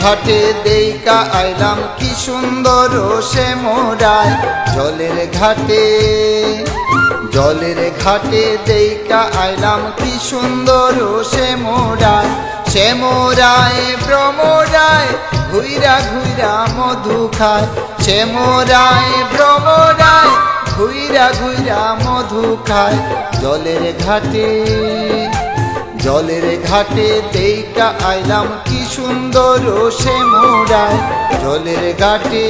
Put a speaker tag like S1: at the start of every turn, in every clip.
S1: ঘাটে দেইকা আইলাম কি সুন্দর সে মোরায় জলের ঘাটে দেইকা আইলাম কি সুন্দর সে মোরায় ভ্রমরায় ঘুইরা ঘুইরা মধু খায় সে মোরায় ভ্রমরায় ঘুইরা ঘুইরা মধু খায় জলের ঘাটে দেইকা আইলাম কি সুন্দর সে মোরায় জলের ঘাটে।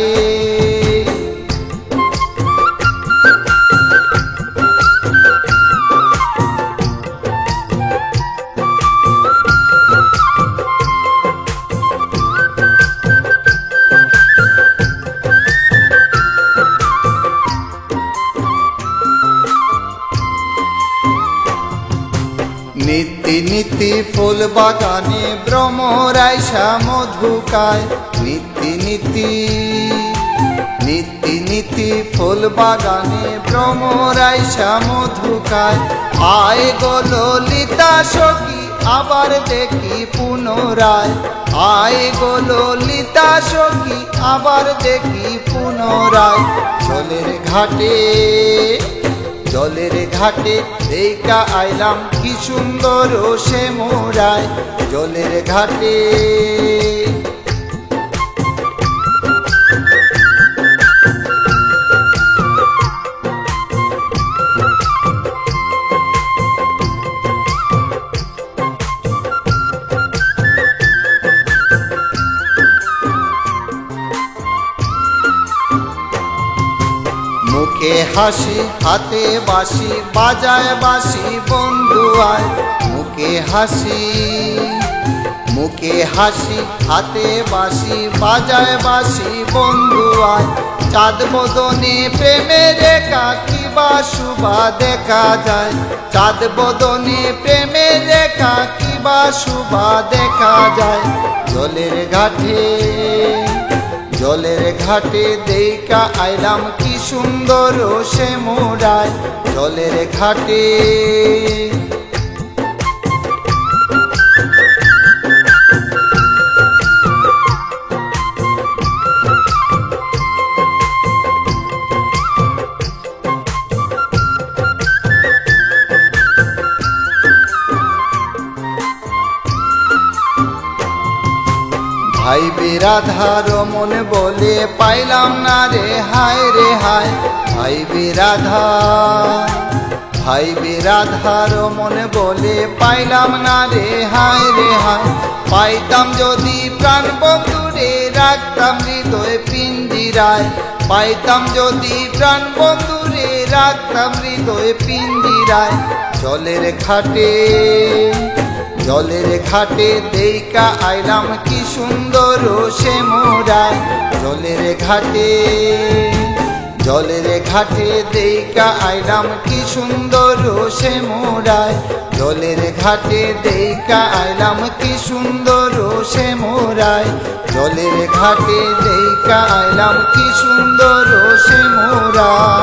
S1: নীতি নীতি ফুল বাগানে ভ্রমরাইসা মধু খায় নীতি নীতি ফুল বাগানে ভ্রমরাইসা মধু খায় আয় গো ললিতা সখী আবার দেখি পুনরায় আয় গো ললিতা সখী আবার দেখি পুনরায় জলের ঘাটে দেইকা আইলাম কি সুন্দর সে মোরায় জলের ঘাটে। মুখে হাসি হাতে বাঁশি বাজায় বাঁশি বন্ধু আয় মুখে হাসি হাতে বাঁশি বাজায় বাঁশি বন্ধু আয় চাঁদ বদনে প্রেমের রেখা কিবা শুভা দেখা যায় চাঁদ বদনে প্রেমের রেখা কিবা শুভা দেখা যায় জলের ঘাটে দেইকা আইলাম কি সুন্দর সে মোরায় জলের ঘাটে। ভাই বিরাধার মন বলে পাইলাম না রে হায় রে হায় ভাই বিরাধার মন বলে পাইলাম না রে হায় রে হায় পাইতাম যদি প্রাণ বন্ধুরে রাখতাম হৃদয় পিঞ্জিরায় পাইতাম যদি প্রাণ বন্ধুরে রাখতাম হৃদয় পিঞ্জিরায় জলের ঘাটে দেইকা আইলাম কি সুন্দর সে মোরায় জলের ঘাটে দেইকা আইলাম কি সুন্দর সে মোরায় জলের ঘাটে দেইকা আইলাম কি সুন্দর সে মোরায় জলের ঘাটে দেইকা আইলাম কি সুন্দর সে মোরায়।